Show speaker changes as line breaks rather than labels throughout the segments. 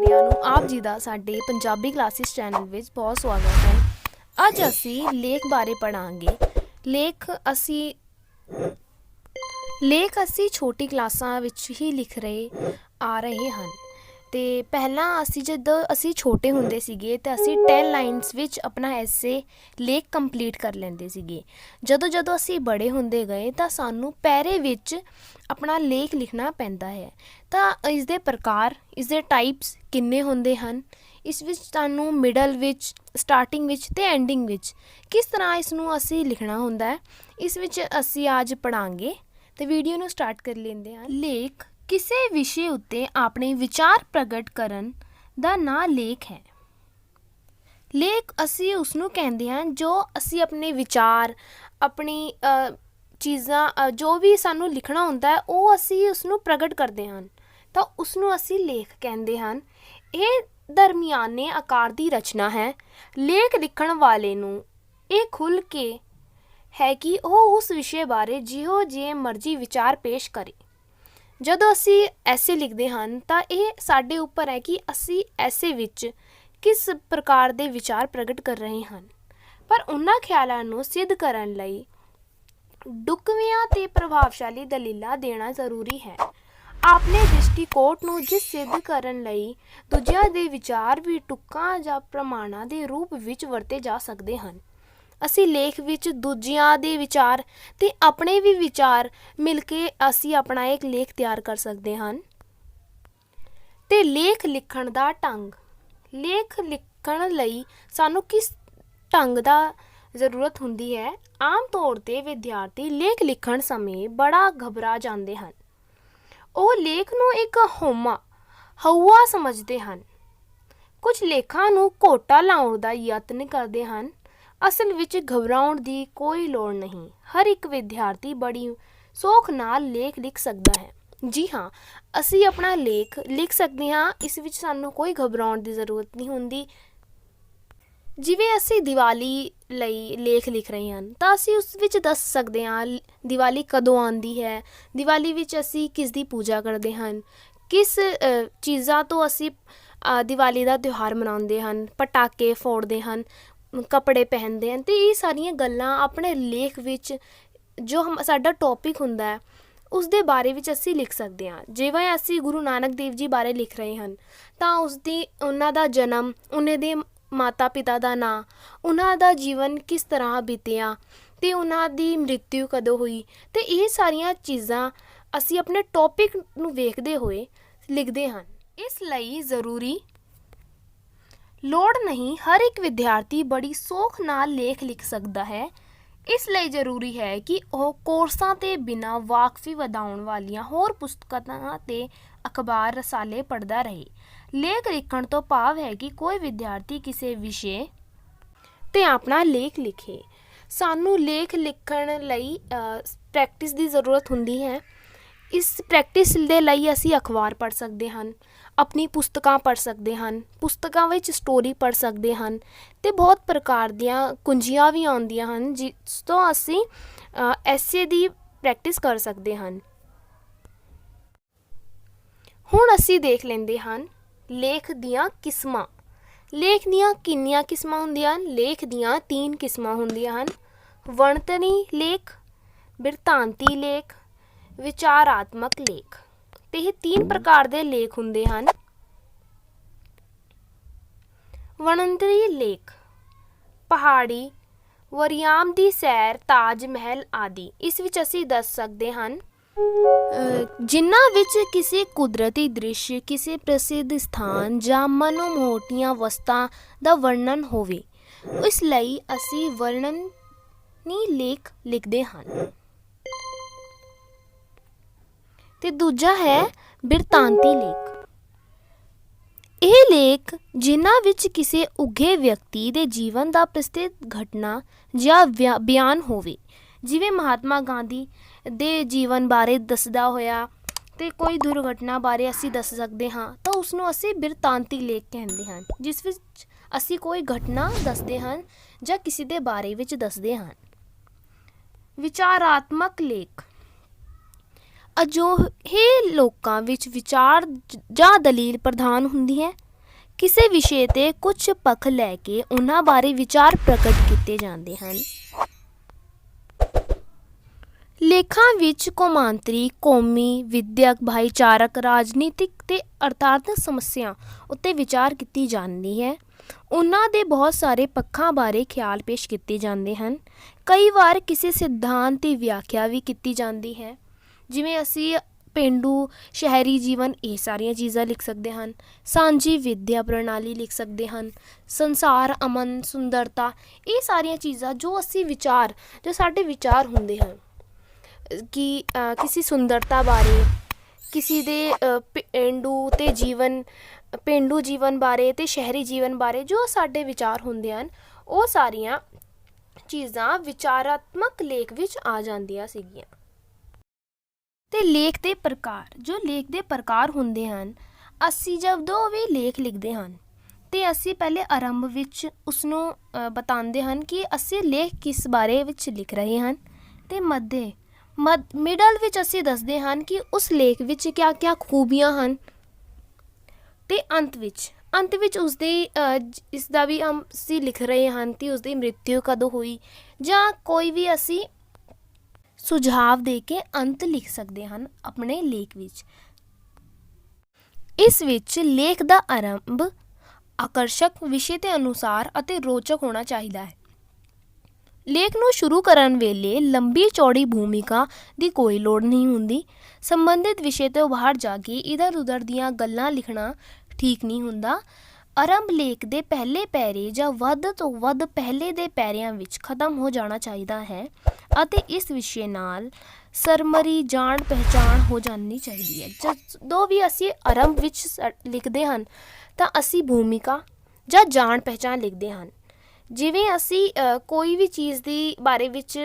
ਸਾਰਿਆਂ ਨੂੰ ਆਪ ਜੀ ਦਾ ਸਾਡੇ ਪੰਜਾਬੀ ਕਲਾਸਿਸ ਚੈਨਲ ਵਿੱਚ ਬਹੁਤ ਸਵਾਗਤ ਹੈ। ਅੱਜ ਅਸੀਂ ਲੇਖ ਬਾਰੇ ਪੜ੍ਹਾਂਗੇ। ਲੇਖ ਅਸੀਂ ਛੋਟੀ ਕਲਾਸਾਂ ਵਿੱਚ ਹੀ ਲਿਖ ਆ ਰਹੇ ਹਨ। ਅਤੇ ਪਹਿਲਾਂ ਜਦੋਂ ਅਸੀਂ ਛੋਟੇ ਹੁੰਦੇ ਸੀਗੇ ਤਾਂ ਅਸੀਂ 10 ਲਾਈਨਸ ਵਿੱਚ ਆਪਣਾ ਐਸੇ ਲੇਖ ਕੰਪਲੀਟ ਕਰ ਲੈਂਦੇ ਸੀਗੇ। ਜਦੋਂ ਅਸੀਂ ਬੜੇ ਹੁੰਦੇ ਗਏ ਤਾਂ ਸਾਨੂੰ ਪੈਰੇ ਵਿੱਚ ਆਪਣਾ ਲੇਖ ਲਿਖਣਾ ਪੈਂਦਾ ਹੈ। ਤਾਂ ਇਸਦੇ ਪ੍ਰਕਾਰ, ਇਸਦੇ ਟਾਈਪਸ ਕਿੰਨੇ ਹੁੰਦੇ ਹਨ, ਇਸ ਵਿੱਚ ਤੁਹਾਨੂੰ ਮਿਡਲ ਵਿੱਚ, ਸਟਾਰਟਿੰਗ ਵਿੱਚ ਅਤੇ ਐਂਡਿੰਗ ਵਿੱਚ ਕਿਸ ਤਰ੍ਹਾਂ ਇਸ ਨੂੰ ਅਸੀਂ ਲਿਖਣਾ ਹੁੰਦਾ ਹੈ, ਇਸ ਵਿੱਚ ਅਸੀਂ ਅੱਜ ਪੜ੍ਹਾਂਗੇ। ਅਤੇ ਵੀਡੀਓ ਨੂੰ ਸਟਾਰਟ ਕਰ ਲੈਂਦੇ ਹਾਂ। ਲੇਖ ਕਿਸੇ ਵਿਸ਼ੇ ਉੱਤੇ ਆਪਣੇ ਵਿਚਾਰ ਪ੍ਰਗਟ ਕਰਨ ਦਾ ਨਾਂ ਲੇਖ ਹੈ। ਲੇਖ ਅਸੀਂ ਉਸਨੂੰ ਕਹਿੰਦੇ ਹਾਂ ਜੋ ਅਸੀਂ ਆਪਣੇ ਵਿਚਾਰ, ਆਪਣੀ ਚੀਜ਼ਾਂ, ਜੋ ਵੀ ਸਾਨੂੰ ਲਿਖਣਾ ਹੁੰਦਾ ਹੈ ਉਹ ਅਸੀਂ ਉਸਨੂੰ ਪ੍ਰਗਟ ਕਰਦੇ ਹਨ, ਤਾਂ ਉਸਨੂੰ ਅਸੀਂ ਲੇਖ ਕਹਿੰਦੇ ਹਨ। ਇਹ ਦਰਮਿਆਨੇ ਆਕਾਰ ਦੀ ਰਚਨਾ ਹੈ। ਲੇਖ ਲਿਖਣ ਵਾਲੇ ਨੂੰ ਇਹ ਖੁੱਲ੍ਹ ਕੇ ਹੈ ਕਿ ਉਹ ਉਸ ਵਿਸ਼ੇ ਬਾਰੇ ਜਿਹੋ ਜਿਹੇ ਮਰਜ਼ੀ ਵਿਚਾਰ ਪੇਸ਼ ਕਰੇ। ਜਦੋਂ ਅਸੀਂ ਐਸੇ ਲਿਖਦੇ ਹਨ ਤਾਂ ਇਹ ਸਾਡੇ ਉੱਪਰ ਹੈ ਕਿ ਅਸੀਂ ਐਸੇ ਵਿੱਚ ਕਿਸ ਪ੍ਰਕਾਰ ਦੇ ਵਿਚਾਰ ਪ੍ਰਗਟ ਕਰ ਰਹੇ ਹਨ। ਪਰ ਉਹਨਾਂ ਖਿਆਲਾਂ ਨੂੰ ਸਿੱਧ ਕਰਨ ਲਈ ਢੁਕਵੀਆਂ ਅਤੇ ਪ੍ਰਭਾਵਸ਼ਾਲੀ ਦਲੀਲਾਂ ਦੇਣਾ ਜ਼ਰੂਰੀ ਹੈ। ਆਪਣੇ ਦ੍ਰਿਸ਼ਟੀਕੋਣ ਨੂੰ ਸਿੱਧ ਕਰਨ ਲਈ ਦੂਜਿਆਂ ਦੇ ਵਿਚਾਰ ਵੀ ਤੁਕਾਂ ਜਾਂ ਪ੍ਰਮਾਣਾਂ ਦੇ ਰੂਪ ਵਿੱਚ ਵਰਤੇ ਜਾ ਸਕਦੇ ਹਨ। ਅਸੀਂ ਲੇਖ ਵਿੱਚ ਦੂਜਿਆਂ ਦੇ ਵਿਚਾਰ ਅਤੇ ਆਪਣੇ ਵੀ ਵਿਚਾਰ ਮਿਲ ਕੇ ਅਸੀਂ ਆਪਣਾ ਇੱਕ ਲੇਖ ਤਿਆਰ ਕਰ ਸਕਦੇ ਹਨ। ਅਤੇ ਲੇਖ ਲਿਖਣ ਦਾ ਢੰਗ। ਲੇਖ ਲਿਖਣ ਲਈ ਸਾਨੂੰ ਕਿਸ ਢੰਗ ਦਾ ਜ਼ਰੂਰਤ ਹੁੰਦੀ ਹੈ? ਆਮ ਤੌਰ 'ਤੇ ਵਿਦਿਆਰਥੀ ਲੇਖ ਲਿਖਣ ਸਮੇਂ ਬੜਾ ਘਬਰਾ ਜਾਂਦੇ ਹਨ। ਉਹ ਲੇਖ ਨੂੰ ਇੱਕ ਹਊਆ ਸਮਝਦੇ ਹਨ। ਕੁਝ ਲੇਖਾਂ ਨੂੰ ਘੋਟਾ ਲਾਉਣ ਦਾ ਯਤਨ ਕਰਦੇ ਹਨ। ਅਸਲ ਵਿੱਚ ਘਬਰਾਉਣ ਦੀ ਕੋਈ ਲੋੜ ਨਹੀਂ। ਹਰ ਇੱਕ ਵਿਦਿਆਰਥੀ ਬੜੀ ਸੌਖ ਨਾਲ ਲੇਖ ਲਿਖ ਸਕਦਾ ਹੈ। ਜੀ ਹਾਂ, ਅਸੀਂ ਆਪਣਾ ਲੇਖ ਲਿਖ ਸਕਦੇ ਹਾਂ। ਇਸ ਵਿੱਚ ਸਾਨੂੰ ਕੋਈ ਘਬਰਾਉਣ ਦੀ ਜ਼ਰੂਰਤ ਨਹੀਂ ਹੁੰਦੀ। ਜਿਵੇਂ ਅਸੀਂ ਦੀਵਾਲੀ ਲਈ ਲੇਖ ਲਿਖ ਰਹੇ ਹਨ ਤਾਂ ਅਸੀਂ ਉਸ ਵਿੱਚ ਦੱਸ ਸਕਦੇ ਹਾਂ ਦੀਵਾਲੀ ਕਦੋਂ ਆਉਂਦੀ ਹੈ, ਦੀਵਾਲੀ ਵਿੱਚ ਅਸੀਂ ਕਿਸ ਦੀ ਪੂਜਾ ਕਰਦੇ ਹਨ, ਕਿਸ ਚੀਜ਼ਾਂ ਤੋਂ ਅਸੀਂ ਦੀਵਾਲੀ ਦਾ ਤਿਉਹਾਰ ਮਨਾਉਂਦੇ ਹਨ, ਪਟਾਕੇ ਫੋੜਦੇ ਹਨ, ਕੱਪੜੇ ਪਹਿਨਦੇ ਹਨ। ਅਤੇ ਇਹ ਸਾਰੀਆਂ ਗੱਲਾਂ ਆਪਣੇ ਲੇਖ ਵਿੱਚ ਜੋ ਸਾਡਾ ਟੋਪਿਕ ਹੁੰਦਾ ਹੈ ਉਸ ਦੇ ਬਾਰੇ ਵਿੱਚ ਅਸੀਂ ਲਿਖ ਸਕਦੇ ਹਾਂ। ਜਿਵੇਂ ਅਸੀਂ ਗੁਰੂ ਨਾਨਕ ਦੇਵ ਜੀ ਬਾਰੇ ਲਿਖ ਰਹੇ ਹਨ ਤਾਂ ਉਹਨਾਂ ਦਾ ਜਨਮ, ਉਹਨਾਂ ਦੇ ਮਾਤਾ ਪਿਤਾ ਦਾ ਨਾਂ, ਉਹਨਾਂ ਦਾ ਜੀਵਨ ਕਿਸ ਤਰ੍ਹਾਂ ਬੀਤਿਆ ਅਤੇ ਉਹਨਾਂ ਦੀ ਮ੍ਰਿਤਿੂ ਕਦੋਂ ਹੋਈ, ਅਤੇ ਇਹ ਸਾਰੀਆਂ ਚੀਜ਼ਾਂ ਅਸੀਂ ਆਪਣੇ ਟੋਪਿਕ ਨੂੰ ਵੇਖਦੇ ਹੋਏ ਲਿਖਦੇ ਹਨ। ਇਸ ਲਈ ਲੋੜ ਨਹੀਂ, ਹਰ ਇੱਕ ਵਿਦਿਆਰਥੀ ਬੜੀ ਸੌਖ ਨਾਲ ਲੇਖ ਲਿਖ ਸਕਦਾ ਹੈ। ਇਸ ਲਈ ਜ਼ਰੂਰੀ ਹੈ ਕਿ ਉਹ ਕੋਰਸਾਂ ਤੋਂ ਬਿਨਾਂ ਵਾਕਫੀ ਵਧਾਉਣ ਵਾਲੀਆਂ ਹੋਰ ਪੁਸਤਕਾਂ ਅਤੇ ਅਖਬਾਰ ਰਸਾਲੇ ਪੜ੍ਹਦਾ ਰਹੇ। ਲੇਖ ਲਿਖਣ ਤੋਂ ਭਾਵ ਹੈ ਕਿ ਕੋਈ ਵਿਦਿਆਰਥੀ ਕਿਸੇ ਵਿਸ਼ੇ 'ਤੇ ਆਪਣਾ ਲੇਖ ਲਿਖੇ। ਸਾਨੂੰ ਲੇਖ ਲਿਖਣ ਲਈ ਪ੍ਰੈਕਟਿਸ ਦੀ ਜ਼ਰੂਰਤ ਹੁੰਦੀ ਹੈ। ਇਸ ਪ੍ਰੈਕਟਿਸ ਦੇ ਲਈ ਅਸੀਂ ਅਖਬਾਰ ਪੜ੍ਹ ਸਕਦੇ ਹਨ, ਆਪਣੀ ਪੁਸਤਕਾਂ ਪੜ੍ਹ ਸਕਦੇ ਹਨ, ਪੁਸਤਕਾਂ ਵਿੱਚ ਸਟੋਰੀ ਪੜ੍ਹ ਸਕਦੇ ਹਨ ਅਤੇ ਬਹੁਤ ਪ੍ਰਕਾਰ ਦੀਆਂ ਕੁੰਜੀਆਂ ਵੀ ਆਉਂਦੀਆਂ ਹਨ ਜਿਸ ਤੋਂ ਅਸੀਂ ਐਸੇ ਦੀ ਪ੍ਰੈਕਟਿਸ ਕਰ ਸਕਦੇ ਹਨ। ਹੁਣ ਅਸੀਂ ਦੇਖ ਲੈਂਦੇ ਹਨ ਲੇਖ ਦੀਆਂ ਕਿਸਮਾਂ। ਲੇਖ ਦੀਆਂ ਕਿੰਨੀਆਂ ਕਿਸਮਾਂ ਹੁੰਦੀਆਂ ਹਨ? ਲੇਖ ਦੀਆਂ 3 ਕਿਸਮਾਂ ਹੁੰਦੀਆਂ ਹਨ: ਵਰਣਨੀ ਲੇਖ, ਬਿਰਤਾਂਤੀ ਲੇਖ, ਵਿਚਾਰਾਤਮਕ ਲੇਖ। ਅਤੇ ਇਹ 3 ਪ੍ਰਕਾਰ ਦੇ ਲੇਖ ਹੁੰਦੇ ਹਨ। ਵਰਣਨੀ ਲੇਖ: ਪਹਾੜੀ, ਵਰਿਆਮ ਦੀ ਸੈਰ, ਤਾਜ ਮਹਿਲ ਆਦਿ। ਇਸ ਵਿੱਚ ਅਸੀਂ ਦੱਸ ਸਕਦੇ ਹਨ ਜਿਨ੍ਹਾਂ ਵਿੱਚ ਕਿਸੇ ਕੁਦਰਤੀ ਦ੍ਰਿਸ਼, ਕਿਸੇ ਪ੍ਰਸਿੱਧ ਸਥਾਨ ਜਾਂ ਮਨਮੋਹਣੀਆਂ ਵਸਤਾਂ ਦਾ ਵਰਣਨ ਹੋਵੇ। ਇਸ ਲਈ ਅਸੀਂ ਵਰਣਨੀ ਲੇਖ ਲਿਖਦੇ ਹਨ। ਅਤੇ ਦੂਜਾ ਹੈ ਬਿਰਤਾਂਤੀ ਲੇਖ। ਇਹ ਲੇਖ ਜਿਨ੍ਹਾਂ ਵਿੱਚ ਕਿਸੇ ਉੱਘੇ ਵਿਅਕਤੀ ਦੇ ਜੀਵਨ ਦਾ ਪ੍ਰਸਿੱਧ ਘਟਨਾ ਜਾਂ ਬਿਆਨ ਹੋਵੇ, ਜਿਵੇਂ ਮਹਾਤਮਾ ਗਾਂਧੀ ਦੇ ਜੀਵਨ ਬਾਰੇ ਦੱਸਦਾ ਹੋਇਆ ਅਤੇ ਕੋਈ ਦੁਰਘਟਨਾ ਬਾਰੇ ਅਸੀਂ ਦੱਸ ਸਕਦੇ ਹਾਂ ਤਾਂ ਉਸਨੂੰ ਅਸੀਂ ਬਿਰਤਾਂਤੀ ਲੇਖ ਕਹਿੰਦੇ ਹਨ, ਜਿਸ ਵਿੱਚ ਅਸੀਂ ਕੋਈ ਘਟਨਾ ਦੱਸਦੇ ਹਨ ਜਾਂ ਕਿਸੇ ਦੇ ਬਾਰੇ ਵਿੱਚ ਦੱਸਦੇ ਹਨ। ਵਿਚਾਰਾਤਮਕ ਲੇਖ: ਅਜਿਹੇ ਲੋਕਾਂ ਵਿੱਚ ਵਿਚਾਰ ਜਾਂ ਦਲੀਲ ਪ੍ਰਧਾਨ ਹੁੰਦੀ ਹੈ ਕਿਸੇ ਵਿਸ਼ੇ 'ਤੇ ਕੁਝ ਪੱਖ ਲੈ ਕੇ ਉਹਨਾਂ ਬਾਰੇ ਵਿਚਾਰ ਪ੍ਰਗਟ ਕੀਤੇ ਜਾਂਦੇ ਹਨ। ਲੇਖਾਂ ਵਿੱਚ ਕੌਮਾਂਤਰੀ, ਕੌਮੀ, ਵਿਦਿਅਕ, ਭਾਈਚਾਰਕ, ਰਾਜਨੀਤਿਕ ਤੇ ਅਰਥਾਤਮਕ ਸਮੱਸਿਆ ਉੱਤੇ ਵਿਚਾਰ ਕੀਤੀ ਜਾਂਦੀ ਹੈ। ਉਹਨਾਂ ਦੇ ਬਹੁਤ ਸਾਰੇ ਪੱਖਾਂ ਬਾਰੇ ਖਿਆਲ ਪੇਸ਼ ਕੀਤੇ ਜਾਂਦੇ ਹਨ। ਕਈ ਵਾਰ ਕਿਸੇ ਸਿਧਾਂਤ ਦੀ ਵਿਆਖਿਆ ਵੀ ਕੀਤੀ ਜਾਂਦੀ ਹੈ, ਜਿਵੇਂ ਅਸੀਂ ਪੇਂਡੂ ਸ਼ਹਿਰੀ ਜੀਵਨ, ਇਹ ਸਾਰੀਆਂ ਚੀਜ਼ਾਂ ਲਿਖ ਸਕਦੇ ਹਨ। ਸਾਂਝੀ ਵਿਦਿਆ ਪ੍ਰਣਾਲੀ ਲਿਖ ਸਕਦੇ ਹਨ। ਸੰਸਾਰ, ਅਮਨ, ਸੁੰਦਰਤਾ, ਇਹ ਸਾਰੀਆਂ ਚੀਜ਼ਾਂ ਜੋ ਸਾਡੇ ਵਿਚਾਰ ਹੁੰਦੇ ਹਨ ਕਿ ਕਿਸੇ ਸੁੰਦਰਤਾ ਬਾਰੇ, ਕਿਸੇ ਦੇ ਪੇਂਡੂ ਜੀਵਨ ਬਾਰੇ ਅਤੇ ਸ਼ਹਿਰੀ ਜੀਵਨ ਬਾਰੇ ਜੋ ਸਾਡੇ ਵਿਚਾਰ ਹੁੰਦੇ ਹਨ, ਉਹ ਸਾਰੀਆਂ ਚੀਜ਼ਾਂ ਵਿਚਾਰਾਤਮਕ ਲੇਖ ਵਿੱਚ ਆ ਜਾਂਦੀਆਂ ਸੀਗੀਆਂ। ਅਤੇ ਲੇਖ ਦੇ ਪ੍ਰਕਾਰ ਹੁੰਦੇ ਹਨ। ਅਸੀਂ ਜਦੋਂ ਵੀ ਲੇਖ ਲਿਖਦੇ ਹਨ ਅਤੇ ਅਸੀਂ ਪਹਿਲੇ ਆਰੰਭ ਵਿੱਚ ਉਸਨੂੰ ਬਤਾਉਂਦੇ ਹਨ ਕਿ ਅਸੀਂ ਲੇਖ ਕਿਸ ਬਾਰੇ ਵਿੱਚ ਲਿਖ ਰਹੇ ਹਨ, ਅਤੇ ਮਿਡਲ ਵਿੱਚ ਅਸੀਂ ਦੱਸਦੇ ਹਨ ਕਿ ਉਸ ਲੇਖ ਵਿੱਚ ਕਿਆ ਖੂਬੀਆਂ ਹਨ, ਅਤੇ ਅੰਤ ਵਿੱਚ ਇਸਦਾ ਵੀ ਅਸੀਂ ਲਿਖ ਰਹੇ ਹਨ ਕਿ ਉਸਦੀ ਮ੍ਰਿਤਿੂ ਕਦੋਂ ਹੋਈ, ਜਾਂ ਕੋਈ ਵੀ ਅਸੀਂ ਸੁਝਾਵ ਦੇ ਕੇ ਅੰਤ ਲਿਖ ਸਕਦੇ ਹਨ ਆਪਣੇ ਲੇਖ ਵਿੱਚ। ਇਸ ਵਿੱਚ ਲੇਖ ਦਾ ਆਰੰਭ ਆਕਰਸ਼ਕ, ਵਿਸ਼ੇ ਦੇ ਅਨੁਸਾਰ ਅਤੇ ਰੋਚਕ ਹੋਣਾ ਚਾਹੀਦਾ ਹੈ। ਲੇਖ ਨੂੰ ਸ਼ੁਰੂ ਕਰਨ ਵੇਲੇ ਲੰਬੀ ਚੌੜੀ ਭੂਮਿਕਾ ਦੀ ਕੋਈ ਲੋੜ ਨਹੀਂ ਹੁੰਦੀ। ਸੰਬੰਧਿਤ ਵਿਸ਼ੇ ਤੋਂ ਬਾਹਰ ਜਾ ਕੇ ਇੱਧਰ ਉੱਧਰ ਦੀਆਂ ਗੱਲਾਂ ਲਿਖਣਾ ਠੀਕ ਨਹੀਂ ਹੁੰਦਾ। ਆਰੰਭ ਲੇਖ ਦੇ ਪਹਿਲੇ ਪੈਰੇ ਜਾਂ ਵੱਧ ਤੋਂ ਵੱਧ ਪਹਿਲੇ ਦੇ ਪੈਰਿਆਂ ਵਿੱਚ ਖਤਮ ਹੋ ਜਾਣਾ ਚਾਹੀਦਾ ਹੈ, ਅਤੇ ਇਸ ਵਿਸ਼ੇ ਨਾਲ ਸਰਮਰੀ ਜਾਣ ਪਹਿਚਾਣ ਹੋ ਜਾਣੀ ਚਾਹੀਦੀ ਹੈ। ਜਦੋਂ ਵੀ ਅਸੀਂ ਆਰੰਭ ਵਿੱਚ ਲਿਖਦੇ ਹਨ ਤਾਂ ਅਸੀਂ ਭੂਮਿਕਾ ਜਾਂ ਜਾਣ ਪਹਿਚਾਣ ਲਿਖਦੇ ਹਨ। ਜਿਵੇਂ ਅਸੀਂ ਕੋਈ ਵੀ ਚੀਜ਼ ਦੀ ਬਾਰੇ ਵਿੱਚ,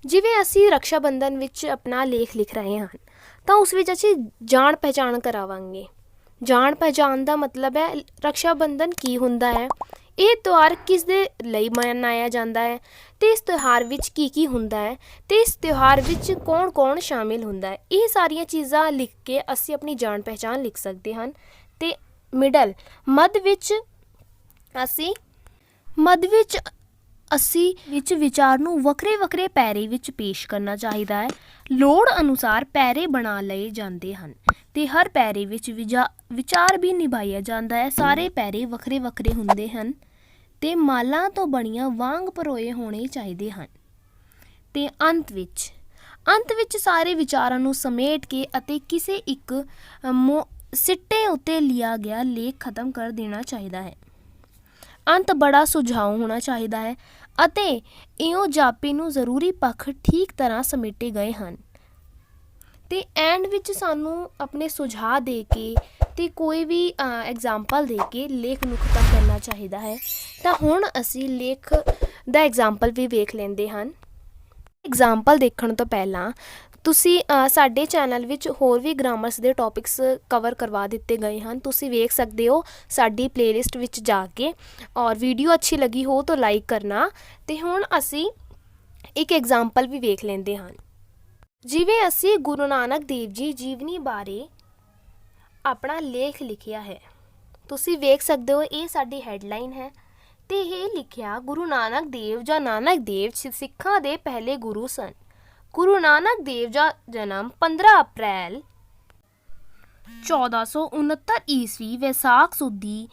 ਜਿਵੇਂ ਅਸੀਂ ਰਕਸ਼ਾ ਬੰਧਨ ਵਿੱਚ ਆਪਣਾ ਲੇਖ ਲਿਖ ਰਹੇ ਹਨ ਤਾਂ ਉਸ ਵਿੱਚ ਅਸੀਂ ਜਾਣ ਪਹਿਚਾਣ ਕਰਾਵਾਂਗੇ। ਜਾਣ ਪਹਿਚਾਣ ਦਾ ਮਤਲਬ ਹੈ ਰਕਸ਼ਾ ਬੰਧਨ ਕੀ ਹੁੰਦਾ ਹੈ, ਇਹ ਤਿਉਹਾਰ ਕਿਸ ਦੇ ਲਈ ਮਨਾਇਆ ਜਾਂਦਾ ਹੈ, ਅਤੇ ਇਸ ਤਿਉਹਾਰ ਵਿੱਚ ਕੀ ਹੁੰਦਾ ਹੈ, ਅਤੇ ਇਸ ਤਿਉਹਾਰ ਵਿੱਚ ਕੌਣ ਸ਼ਾਮਿਲ ਹੁੰਦਾ ਹੈ। ਇਹ ਸਾਰੀਆਂ ਚੀਜ਼ਾਂ ਲਿਖ ਕੇ ਅਸੀਂ ਆਪਣੀ ਜਾਣ ਪਹਿਚਾਣ ਲਿਖ ਸਕਦੇ ਹਨ। ਅਤੇ ਮੱਧ ਵਿੱਚ ਵਿਚਾਰ ਨੂੰ ਵੱਖਰੇ ਪੈਰੇ ਵਿੱਚ ਪੇਸ਼ ਕਰਨਾ ਚਾਹੀਦਾ ਹੈ। ਲੋੜ ਅਨੁਸਾਰ ਪੈਰੇ ਬਣਾ ਲਏ ਜਾਂਦੇ ਹਨ ਅਤੇ ਹਰ ਪੈਰੇ ਵਿੱਚ ਵਿਚਾਰ ਵੀ ਨਿਭਾਇਆ ਜਾਂਦਾ ਹੈ। ਸਾਰੇ ਪੈਰੇ ਵੱਖਰੇ ਹੁੰਦੇ ਹਨ ਅਤੇ ਮਾਲਾਂ ਤੋਂ ਬਣੀਆਂ ਵਾਂਗ ਪਰੋਏ ਹੋਣੇ ਚਾਹੀਦੇ ਹਨ। ਅਤੇ ਅੰਤ ਵਿੱਚ ਸਾਰੇ ਵਿਚਾਰਾਂ ਨੂੰ ਸਮੇਟ ਕੇ ਅਤੇ ਕਿਸੇ ਇੱਕ ਸਿੱਟੇ ਉੱਤੇ ਲਿਆ ਗਿਆ ਲੇਖ ਖਤਮ ਕਰ ਦੇਣਾ ਚਾਹੀਦਾ ਹੈ। ਅੰਤ ਬੜਾ ਸੁਝਾਊ ਹੋਣਾ ਚਾਹੀਦਾ ਹੈ ਅਤੇ ਇਉਂ ਜਾਪੇ ਨੂੰ ਜ਼ਰੂਰੀ ਪੱਖ ਠੀਕ ਤਰ੍ਹਾਂ ਸਮੇਟੇ ਗਏ ਹਨ। ਅਤੇ ਐਂਡ ਵਿੱਚ ਸਾਨੂੰ ਆਪਣੇ ਸੁਝਾਅ ਦੇ ਕੇ ਅਤੇ ਕੋਈ ਵੀ ਐਗਜ਼ਾਮਪਲ ਦੇ ਕੇ ਲੇਖ ਨੂੰ ਖਤਮ ਕਰਨਾ ਚਾਹੀਦਾ ਹੈ। ਤਾਂ ਹੁਣ ਅਸੀਂ ਲੇਖ ਦਾ ਐਗਜ਼ਾਮਪਲ ਵੀ ਵੇਖ ਲੈਂਦੇ ਹਨ। ਐਗਜ਼ਾਮਪਲ ਦੇਖਣ ਤੋਂ ਪਹਿਲਾਂ ਤੁਸੀਂ ਸਾਡੇ ਚੈਨਲ ਵਿੱਚ ਹੋਰ ਵੀ ਗ੍ਰਾਮਰਸ ਦੇ ਟੌਪਿਕਸ ਕਵਰ ਕਰਵਾ ਦਿੱਤੇ ਗਏ ਹਨ, ਤੁਸੀਂ ਵੇਖ ਸਕਦੇ ਹੋ ਸਾਡੀ ਪਲੇਲਿਸਟ ਵਿੱਚ ਜਾ ਕੇ। ਔਰ ਵੀਡੀਓ ਅੱਛੀ ਲੱਗੀ ਹੋ ਤਾਂ ਲਾਈਕ ਕਰਨਾ। ਅਤੇ ਹੁਣ ਅਸੀਂ ਇੱਕ ਐਗਜ਼ਾਮਪਲ ਵੀ ਵੇਖ ਲੈਂਦੇ ਹਨ। ਜਿਵੇਂ ਅਸੀਂ ਗੁਰੂ ਨਾਨਕ ਦੇਵ ਜੀ ਜੀਵਨੀ ਬਾਰੇ ਆਪਣਾ ਲੇਖ ਲਿਖਿਆ ਹੈ, ਤੁਸੀਂ ਵੇਖ ਸਕਦੇ ਹੋ ਇਹ ਸਾਡੀ ਹੈਡਲਾਈਨ ਹੈ, ਅਤੇ ਇਹ ਲਿਖਿਆ ਗੁਰੂ ਨਾਨਕ ਦੇਵ ਜਾਂ ਨਾਨਕ ਦੇਵ ਸਿੱਖਾਂ ਦੇ ਪਹਿਲੇ ਗੁਰੂ ਸਨ। ਗੁਰੂ ਨਾਨਕ ਦੇਵ ਦਾ ਜਨਮ 15 ਅਪ੍ਰੈਲ 1469 ਈਸਵੀ ਵੈਸਾਖ ਸੁਦੀ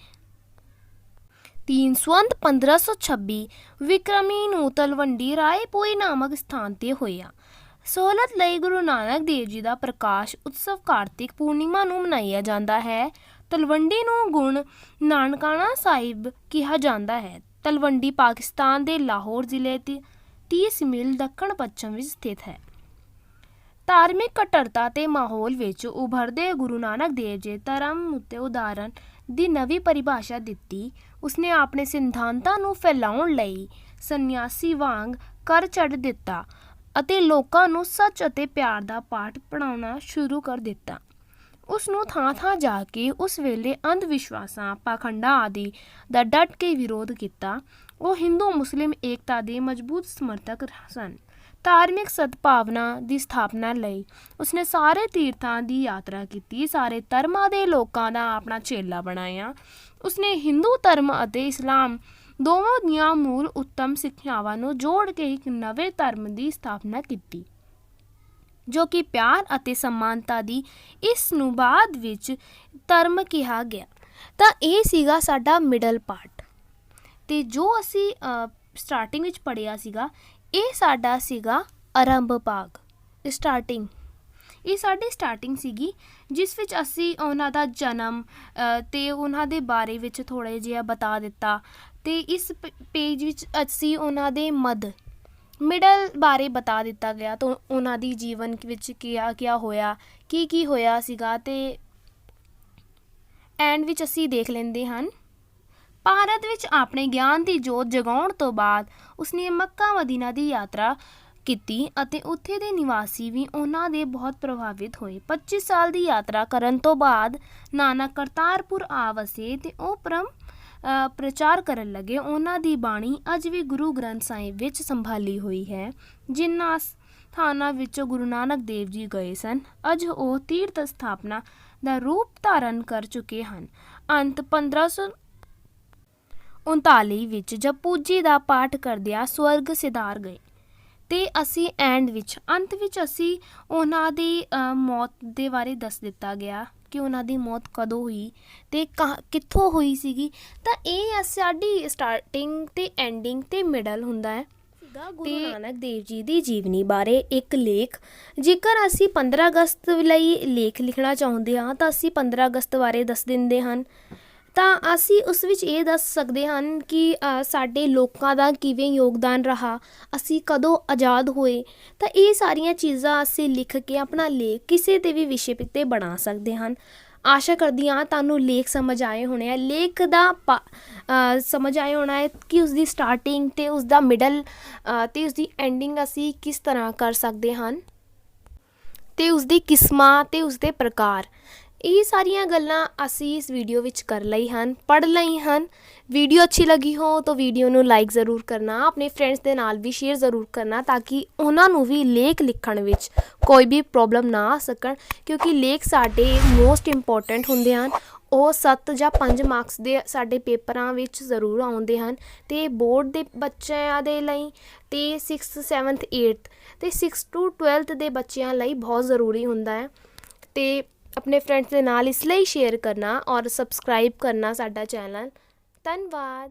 3 ਸੰਵਤ 1526 ਵਿਕਰਮੀ ਨੂੰ ਤਲਵੰਡੀ ਰਾਏਭੋਇ ਨਾਮਕ ਸਥਾਨ 'ਤੇ ਹੋਇਆ। ਸਹੂਲਤ ਲਈ ਗੁਰੂ ਨਾਨਕ ਦੇਵ ਜੀ ਦਾ ਪ੍ਰਕਾਸ਼ ਉਤਸਵ ਕਾਰਤਿਕ ਪੂਰਨਿਮਾ ਨੂੰ ਮਨਾਇਆ ਜਾਂਦਾ ਹੈ। ਤਲਵੰਡੀ ਨੂੰ ਗੁਣ ਨਾਨਕਾਣਾ ਸਾਹਿਬ ਕਿਹਾ ਜਾਂਦਾ ਹੈ। ਤਲਵੰਡੀ ਪਾਕਿਸਤਾਨ ਦੇ ਲਾਹੌਰ ਜ਼ਿਲ੍ਹੇ 30 ਮੀਲ ਦੱਖਣ ਪੱਛਮ ਵਿੱਚ ਸਥਿਤ ਹੈ। ਧਾਰਮਿਕ ਕੱਟੜਤਾ ਦੇ ਮਾਹੌਲ ਵਿੱਚ ਉਭਰਦੇ ਗੁਰੂ ਨਾਨਕ ਦੇਵ ਜੀ ਧਰਮ ਉੱਤੇ ਉਦਾਹਰਨ ਦੀ ਨਵੀਂ ਪਰਿਭਾਸ਼ਾ ਦਿੱਤੀ। ਉਸਨੇ ਆਪਣੇ ਸਿਧਾਂਤਾਂ ਨੂੰ ਫੈਲਾਉਣ ਲਈ ਸੰਨਿਆਸੀ ਵਾਂਗ ਕਰ ਚੜ੍ਹ ਦਿੱਤਾ ਅਤੇ ਲੋਕਾਂ ਨੂੰ ਸੱਚ ਅਤੇ ਪਿਆਰ ਦਾ ਪਾਠ ਪੜ੍ਹਾਉਣਾ ਸ਼ੁਰੂ ਕਰ ਦਿੱਤਾ। ਉਸ ਨੂੰ ਥਾਂ ਜਾ ਕੇ ਉਸ ਵੇਲੇ ਅੰਧ ਵਿਸ਼ਵਾਸਾਂ, ਪਾਖੰਡਾਂ ਆਦਿ ਦਾ ਡਟ ਕੇ ਵਿਰੋਧ ਕੀਤਾ। ਉਹ ਹਿੰਦੂ ਮੁਸਲਿਮ ਏਕਤਾ ਦੇ ਮਜ਼ਬੂਤ ਸਮਰਥਕ ਸਨ ਧਾਰਮਿਕ ਸਦਭਾਵਨਾ ਦੀ ਸਥਾਪਨਾ ਲਈ ਉਸਨੇ ਸਾਰੇ ਤੀਰਥਾਂ ਦੀ ਯਾਤਰਾ ਕੀਤੀ, ਸਾਰੇ ਧਰਮਾਂ ਦੇ ਲੋਕਾਂ ਦਾ ਆਪਣਾ ਚੇਲਾ ਬਣਾਇਆ। ਉਸਨੇ ਹਿੰਦੂ ਧਰਮ ਅਤੇ ਇਸਲਾਮ ਦੋਵਾਂ ਦੀਆਂ ਮੂਲ ਉੱਤਮ ਸਿੱਖਿਆਵਾਂ ਨੂੰ ਜੋੜ ਕੇ ਇੱਕ ਨਵੇਂ ਧਰਮ ਦੀ ਸਥਾਪਨਾ ਕੀਤੀ ਜੋ ਕਿ ਪਿਆਰ ਅਤੇ ਸਮਾਨਤਾ ਦੀ, ਇਸ ਨੂੰ ਬਾਅਦ ਵਿੱਚ ਧਰਮ ਕਿਹਾ ਗਿਆ। ਤਾਂ ਇਹ ਸੀਗਾ ਸਾਡਾ ਮਿਡਲ ਪਾਰਟ। ਅਤੇ ਜੋ ਅਸੀਂ ਸਟਾਰਟਿੰਗ ਵਿੱਚ ਪੜ੍ਹਿਆ ਸੀਗਾ, ਇਹ ਸਾਡਾ ਸੀਗਾ ਆਰੰਭ ਭਾਗ, ਸਟਾਰਟਿੰਗ। ਇਹ ਸਾਡੀ ਸਟਾਰਟਿੰਗ ਸੀਗੀ ਜਿਸ ਵਿੱਚ ਅਸੀਂ ਉਹਨਾਂ ਦਾ ਜਨਮ ਅਤੇ ਉਹਨਾਂ ਦੇ ਬਾਰੇ ਵਿੱਚ ਥੋੜ੍ਹਾ ਜਿਹਾ ਬਤਾ ਦਿੱਤਾ। ਅਤੇ ਇਸ ਪੇਜ ਵਿੱਚ ਅਸੀਂ ਉਹਨਾਂ ਦੇ ਮਿਡਲ ਬਾਰੇ ਬਤਾ ਦਿੱਤਾ ਗਿਆ। ਤਾਂ ਉਹਨਾਂ ਦੀ ਜੀਵਨ ਵਿੱਚ ਕਿਆ ਹੋਇਆ, ਕੀ ਹੋਇਆ ਸੀਗਾ, ਅਤੇ ਐਂਡ ਵਿੱਚ ਅਸੀਂ ਦੇਖ ਲੈਂਦੇ ਹਨ। ਭਾਰਤ ਵਿੱਚ ਆਪਣੇ ਗਿਆਨ ਦੀ ਜੋਤ ਜਗਾਉਣ ਤੋਂ ਬਾਅਦ ਉਸਨੇ ਮੱਕਾ ਮਦੀਨਾ ਦੀ ਯਾਤਰਾ ਕੀਤੀ ਅਤੇ ਉੱਥੇ ਦੇ ਨਿਵਾਸੀ ਵੀ ਉਹਨਾਂ ਦੇ ਬਹੁਤ ਪ੍ਰਭਾਵਿਤ ਹੋਏ। 25 ਸਾਲ ਦੀ ਯਾਤਰਾ ਕਰਨ ਤੋਂ ਬਾਅਦ ਨਾਨਕ ਕਰਤਾਰਪੁਰ ਆ ਵਸੇ ਅਤੇ ਉਹ ਪ੍ਰਚਾਰ ਕਰਨ ਲੱਗੇ। ਉਹਨਾਂ ਦੀ ਬਾਣੀ ਅੱਜ ਵੀ ਗੁਰੂ ਗ੍ਰੰਥ ਸਾਹਿਬ ਵਿੱਚ ਸੰਭਾਲੀ ਹੋਈ ਹੈ। ਜਿਨ੍ਹਾਂ ਸਥਾਨਾਂ ਵਿੱਚੋਂ ਗੁਰੂ ਨਾਨਕ ਦੇਵ ਜੀ ਗਏ ਸਨ, ਅੱਜ ਉਹ ਤੀਰਥ ਸਥਾਪਨਾ ਦਾ ਰੂਪ ਧਾਰਨ ਕਰ ਚੁੱਕੇ ਹਨ। ਅੰਤ 1539 ਵਿੱਚ ਜਪੁ ਜੀ ਦਾ ਪਾਠ ਕਰਦਿਆਂ ਸਵਰਗ ਸਿਧਾਰ ਗਏ। ਅਤੇ ਅਸੀਂ ਅੰਤ ਵਿੱਚ ਅਸੀਂ ਉਹਨਾਂ ਦੀ ਮੌਤ ਦੇ ਬਾਰੇ ਦੱਸ ਦਿੱਤਾ ਗਿਆ ਕਿ ਉਹਨਾਂ ਦੀ ਮੌਤ ਕਦੋਂ ਹੋਈ ਅਤੇ ਕਿੱਥੋਂ ਹੋਈ ਸੀਗੀ। ਤਾਂ ਇਹ ਸਾਡੀ ਸਟਾਰਟਿੰਗ ਅਤੇ ਐਂਡਿੰਗ ਅਤੇ ਮਿਡਲ ਹੁੰਦਾ ਹੈ। ਗੁਰੂ ਨਾਨਕ ਦੇਵ ਜੀ ਦੀ ਜੀਵਨੀ ਬਾਰੇ ਇੱਕ ਲੇਖ। ਜੇਕਰ ਅਸੀਂ 15 ਅਗਸਤ ਲਈ ਲੇਖ ਲਿਖਣਾ ਚਾਹੁੰਦੇ ਹਾਂ ਤਾਂ ਅਸੀਂ 15 ਅਗਸਤ ਬਾਰੇ ਦੱਸ ਦਿੰਦੇ ਹਨ। ਤਾਂ ਅਸੀਂ ਉਸ ਵਿੱਚ ਇਹ ਦੱਸ ਸਕਦੇ ਹਨ ਕਿ ਸਾਡੇ ਲੋਕਾਂ ਦਾ ਕਿਵੇਂ ਯੋਗਦਾਨ ਰਹਾ, ਅਸੀਂ ਕਦੋਂ ਆਜ਼ਾਦ ਹੋਏ। ਤਾਂ ਇਹ ਸਾਰੀਆਂ ਚੀਜ਼ਾਂ ਅਸੀਂ ਲਿਖ ਕੇ ਆਪਣਾ ਲੇਖ ਕਿਸੇ 'ਤੇ ਵੀ ਵਿਸ਼ੇ 'ਤੇ ਬਣਾ ਸਕਦੇ ਹਨ। ਆਸ਼ਾ ਕਰਦੀ ਹਾਂ ਤੁਹਾਨੂੰ ਲੇਖ ਸਮਝ ਆਏ ਹੋਣੇ ਆ। ਲੇਖ ਦਾ ਸਮਝ ਆਏ ਹੋਣਾ ਹੈ ਕਿ ਉਸਦੀ ਸਟਾਰਟਿੰਗ ਅਤੇ ਉਸਦਾ ਮਿਡਲ ਅਤੇ ਉਸਦੀ ਐਂਡਿੰਗ ਅਸੀਂ ਕਿਸ ਤਰ੍ਹਾਂ ਕਰ ਸਕਦੇ ਹਨ, ਅਤੇ ਉਸਦੀ ਕਿਸਮਾਂ ਅਤੇ ਉਸਦੇ ਪ੍ਰਕਾਰ। ਇਹ ਸਾਰੀਆਂ ਗੱਲਾਂ ਅਸੀਂ ਇਸ ਵੀਡੀਓ ਵਿੱਚ ਕਰ ਲਈ ਹਨ, ਪੜ੍ਹ ਲਈ ਹਨ। ਵੀਡੀਓ ਅੱਛੀ ਲੱਗੀ ਹੋ ਤਾਂ ਵੀਡੀਓ ਨੂੰ ਲਾਈਕ ਜ਼ਰੂਰ ਕਰਨਾ, ਆਪਣੇ ਫਰੈਂਡਸ ਦੇ ਨਾਲ ਵੀ ਸ਼ੇਅਰ ਜ਼ਰੂਰ ਕਰਨਾ ਤਾਂ ਕਿ ਉਹਨਾਂ ਨੂੰ ਵੀ ਲੇਖ ਲਿਖਣ ਵਿੱਚ ਕੋਈ ਵੀ ਪ੍ਰੋਬਲਮ ਨਾ ਆ ਸਕਣ, ਕਿਉਂਕਿ ਲੇਖ ਸਾਡੇ ਮੋਸਟ ਇੰਪੋਰਟੈਂਟ ਹੁੰਦੇ ਹਨ। ਉਹ 7 ਜਾਂ 5 ਮਾਰਕਸ ਦੇ ਸਾਡੇ ਪੇਪਰਾਂ ਵਿੱਚ ਜ਼ਰੂਰ ਆਉਂਦੇ ਹਨ ਅਤੇ ਬੋਰਡ ਦੇ ਬੱਚਿਆਂ ਦੇ ਲਈ ਅਤੇ 6th 7th 8th ਅਤੇ 6th to 12th ਦੇ ਬੱਚਿਆਂ ਲਈ ਬਹੁਤ ਜ਼ਰੂਰੀ ਹੁੰਦਾ ਹੈ। ਅਤੇ ਆਪਣੇ ਫਰੈਂਡਸ ਦੇ ਨਾਲ ਇਸ ਲਈ ਸ਼ੇਅਰ ਕਰਨਾ ਔਰ ਸਬਸਕ੍ਰਾਈਬ ਕਰਨਾ ਸਾਡਾ ਚੈਨਲ। ਧੰਨਵਾਦ।